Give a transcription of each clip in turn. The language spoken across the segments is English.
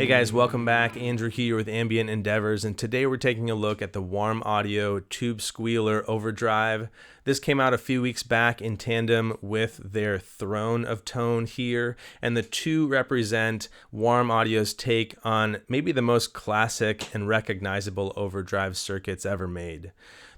Hey guys, welcome back. Andrew here with Ambient Endeavors, and today we're taking a look at the Warm Audio Tube Squealer overdrive. This came out a few weeks back in tandem with their Throne of Tone here, and the two represent Warm Audio's take on maybe the most classic and recognizable overdrive circuits ever made.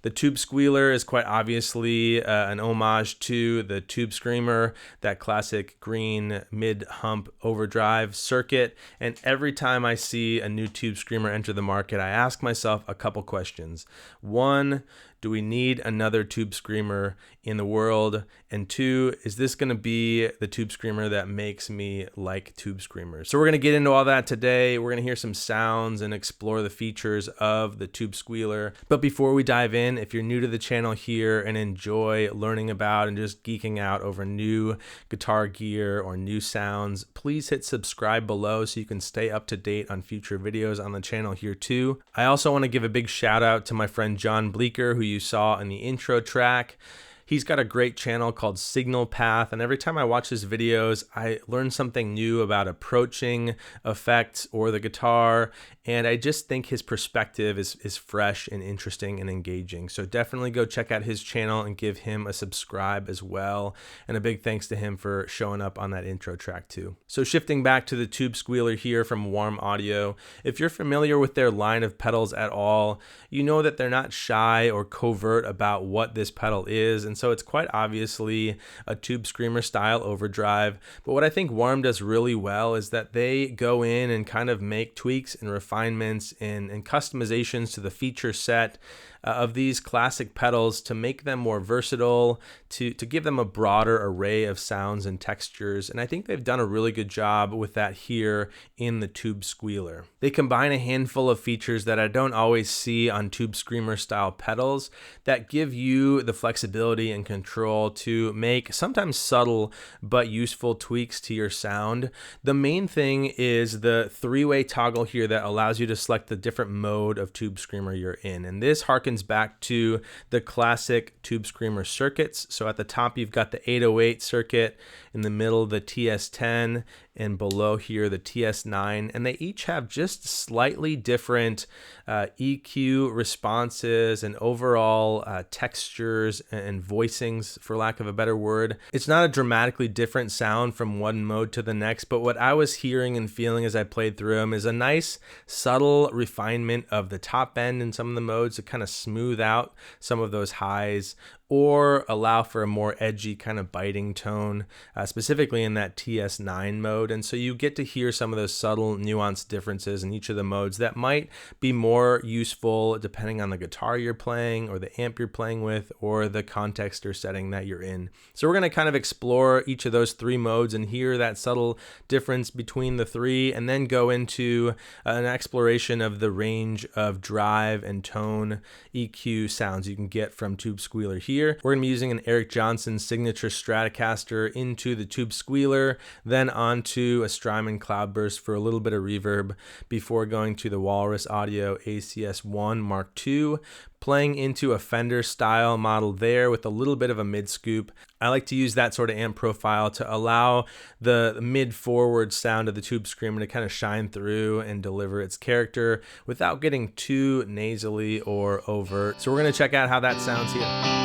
The Tube Squealer is quite obviously an homage to the Tube Screamer, that classic green mid-hump overdrive circuit. And every time I see a new Tube Screamer enter the market, I ask myself a couple questions. One, do we need another Tube Screamer in the world? And two, is this going to be the Tube Screamer that makes me like Tube Screamers? So we're going to get into all that today. We're going to hear some sounds and explore the features of the Tube Squealer. But before we dive in, if you're new to the channel here and enjoy learning about and just geeking out over new guitar gear or new sounds, please hit subscribe below so you can stay up to date on future videos on the channel here too. I also want to give a big shout out to my friend John Bleeker, who you saw in the intro track. He's got a great channel called Signal Path, and every time I watch his videos, I learn something new about approaching effects or the guitar, and I just think his perspective is fresh and interesting and engaging. So definitely go check out his channel and give him a subscribe as well, and a big thanks to him for showing up on that intro track too. So shifting back to the Tube Squealer here from Warm Audio, if you're familiar with their line of pedals at all, you know that they're not shy or covert about what this pedal is, and so it's quite obviously a Tube Screamer style overdrive. But what I think Warm does really well is that they go in and kind of make tweaks and refinements and customizations to the feature set of these classic pedals to make them more versatile, to give them a broader array of sounds and textures. And I think they've done a really good job with that here in the Tube Squealer. They combine a handful of features that I don't always see on Tube Screamer style pedals that give you the flexibility and control to make sometimes subtle but useful tweaks to your sound. The main thing is the three-way toggle here that allows you to select the different mode of Tube Screamer you're in. And this harkens back to the classic Tube Screamer circuits. So at the top, you've got the 808 circuit, in the middle, the TS10, and below here, the TS9. And they each have just slightly different EQ responses and overall textures and voicings, for lack of a better word. It's not a dramatically different sound from one mode to the next, but what I was hearing and feeling as I played through them is a nice subtle refinement of the top end in some of the modes to kind of smooth out some of those highs, or allow for a more edgy kind of biting tone, specifically in that TS9 mode. And so you get to hear some of those subtle nuanced differences in each of the modes that might be more useful depending on the guitar you're playing or the amp you're playing with or the context or setting that you're in. So we're going to kind of explore each of those three modes and hear that subtle difference between the three, and then go into an exploration of the range of drive and tone EQ sounds you can get from Tube Squealer here. We're going to be using an Eric Johnson signature Stratocaster into the Tube Squealer, then onto a Strymon Cloudburst for a little bit of reverb before going to the Walrus Audio ACS1 Mark II, playing into a Fender style model there with a little bit of a mid scoop. I like to use that sort of amp profile to allow the mid forward sound of the Tube Screamer to kind of shine through and deliver its character without getting too nasally or overt. So we're going to check out how that sounds here.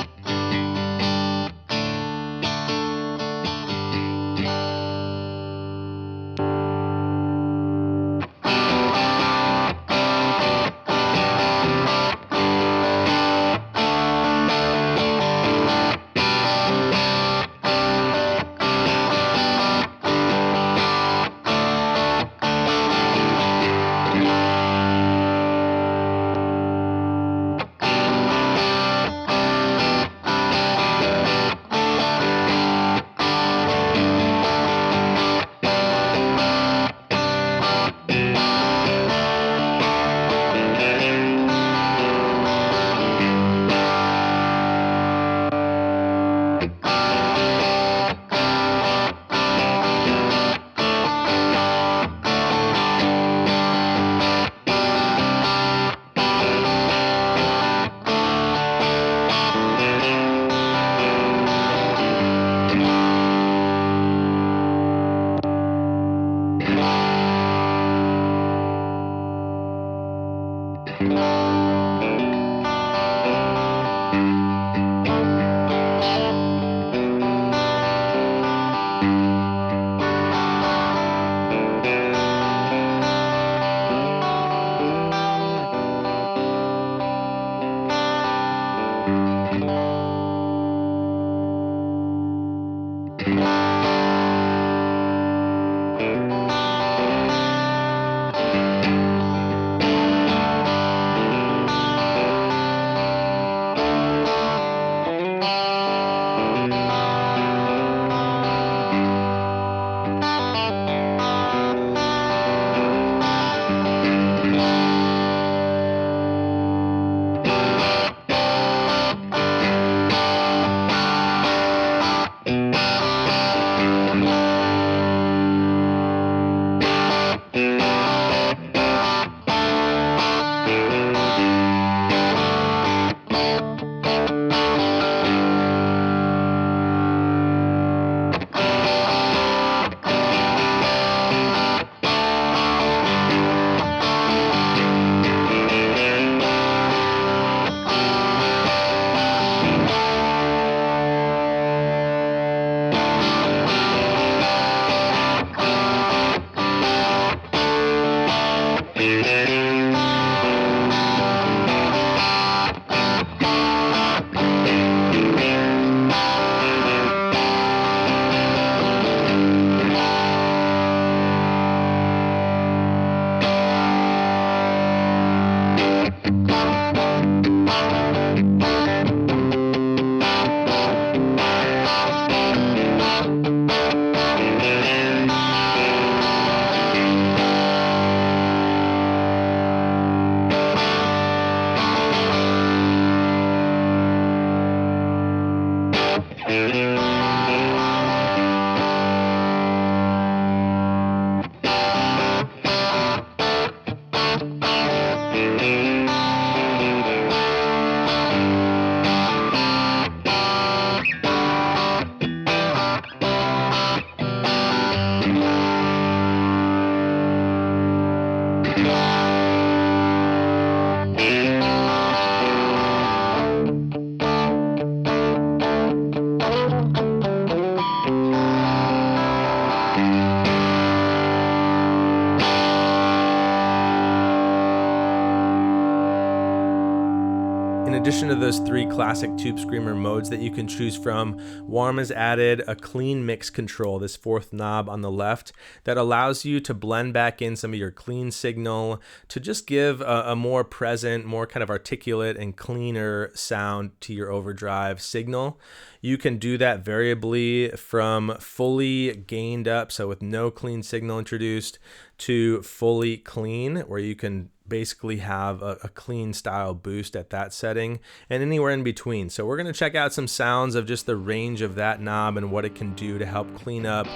In addition to those three classic Tube Screamer modes that you can choose from, Warm has added a clean mix control, this fourth knob on the left, that allows you to blend back in some of your clean signal to just give a more present, more kind of articulate and cleaner sound to your overdrive signal. You can do that variably from fully gained up, so with no clean signal introduced, to fully clean, where you can basically have a clean style boost at that setting, and anywhere in between. So we're going to check out some sounds of just the range of that knob and what it can do to help clean up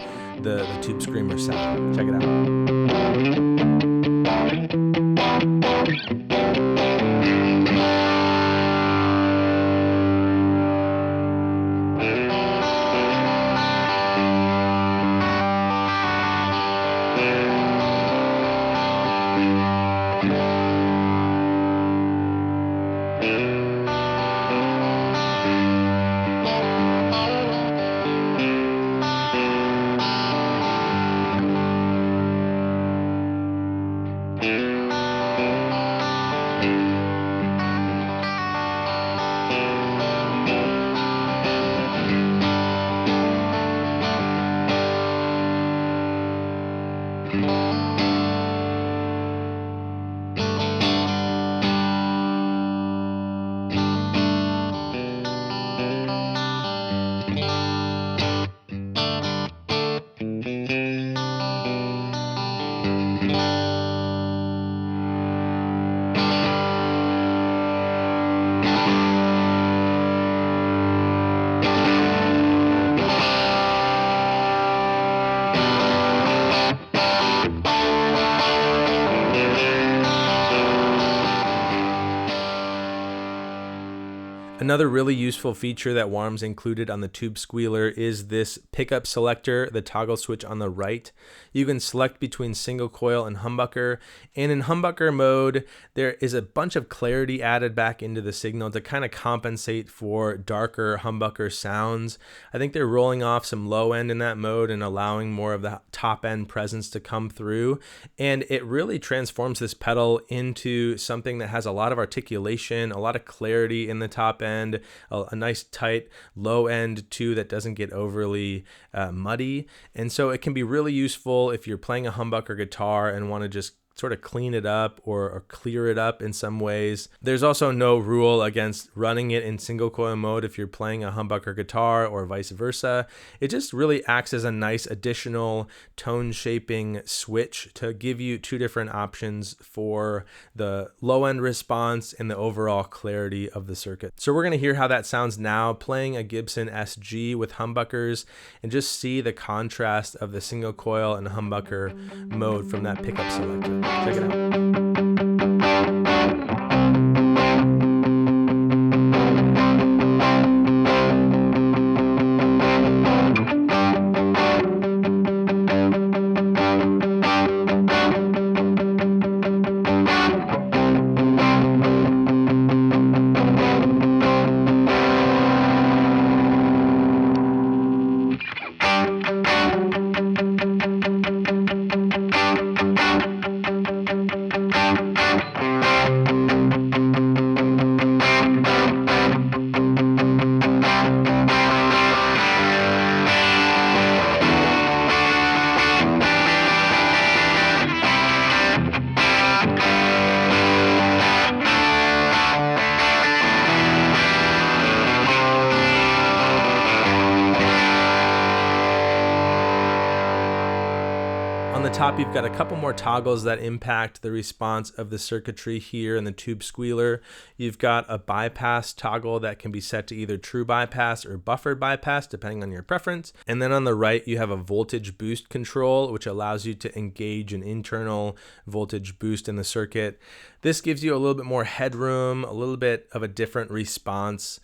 the Tube Screamer sound. Check it out. Another really useful feature that Warm's included on the Tube Squealer is this pickup selector, the toggle switch on the right. You can select between single coil and humbucker, and in humbucker mode, there is a bunch of clarity added back into the signal to kind of compensate for darker humbucker sounds. I think they're rolling off some low end in that mode and allowing more of the top end presence to come through, and it really transforms this pedal into something that has a lot of articulation, a lot of clarity in the top end, end, a nice tight low end too that doesn't get overly muddy. And so it can be really useful if you're playing a humbucker guitar and want to just sort of clean it up or clear it up in some ways. There's also no rule against running it in single coil mode if you're playing a humbucker guitar or vice versa. It just really acts as a nice additional tone shaping switch to give you two different options for the low end response and the overall clarity of the circuit. So we're going to hear how that sounds now playing a Gibson SG with humbuckers and just see the contrast of the single coil and humbucker mode from that pickup selector. Check it out. On the top, you've got a couple more toggles that impact the response of the circuitry here in the Tube Squealer. You've got a bypass toggle that can be set to either true bypass or buffered bypass, depending on your preference. And then on the right, you have a voltage boost control, which allows you to engage an internal voltage boost in the circuit. This gives you a little bit more headroom, a little bit of a different response,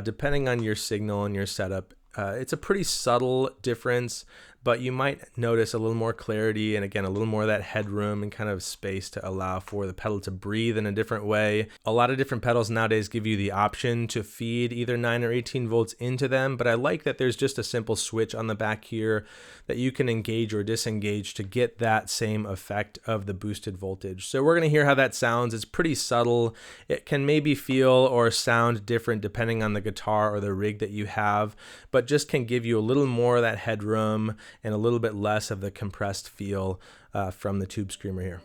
depending on your signal and your setup. It's a pretty subtle difference, but you might notice a little more clarity and again, a little more of that headroom and kind of space to allow for the pedal to breathe in a different way. A lot of different pedals nowadays give you the option to feed either 9 or 18 volts into them, but I like that there's just a simple switch on the back here that you can engage or disengage to get that same effect of the boosted voltage. So we're going to hear how that sounds. It's pretty subtle. It can maybe feel or sound different depending on the guitar or the rig that you have, but just can give you a little more of that headroom and a little bit less of the compressed feel from the Tube Screamer here.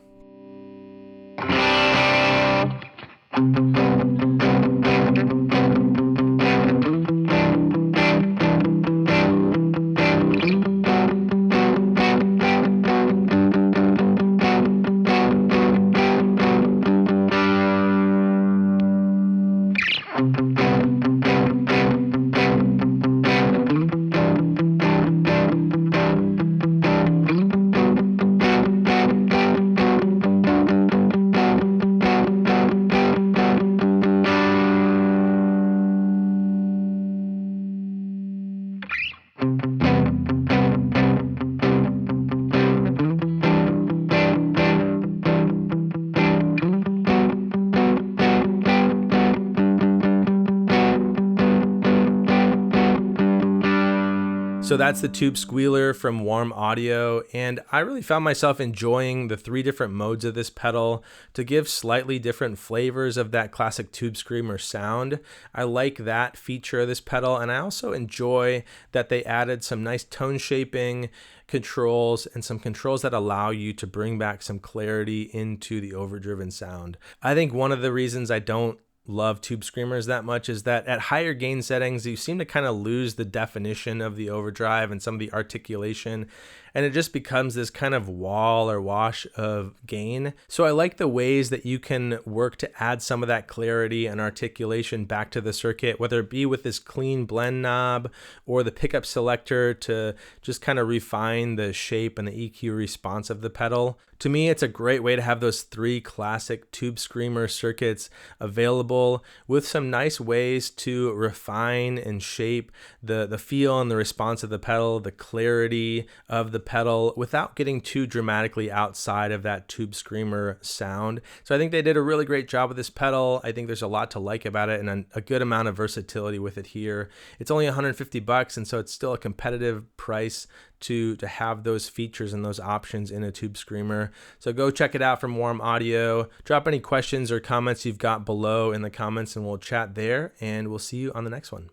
So that's the Tube Squealer from Warm Audio, and I really found myself enjoying the 3 different modes of this pedal to give slightly different flavors of that classic Tube Screamer sound. I like that feature of this pedal, and I also enjoy that they added some nice tone shaping controls and some controls that allow you to bring back some clarity into the overdriven sound. I think one of the reasons I don't love Tube Screamers that much is that at higher gain settings you seem to kind of lose the definition of the overdrive and some of the articulation, and it just becomes this kind of wall or wash of gain. So I like the ways that you can work to add some of that clarity and articulation back to the circuit, whether it be with this clean blend knob or the pickup selector to just kind of refine the shape and the EQ response of the pedal. To me, it's a great way to have those 3 classic Tube Screamer circuits available with some nice ways to refine and shape the feel and the response of the pedal, the clarity of the pedal without getting too dramatically outside of that Tube Screamer sound. So I think they did a really great job with this pedal. I think there's a lot to like about it and a good amount of versatility with it here. It's only $150, and so it's still a competitive price to have those features and those options in a Tube Screamer. similar. So go check it out from Warm Audio. Drop any questions or comments you've got below in the comments and we'll chat there, and we'll see you on the next one.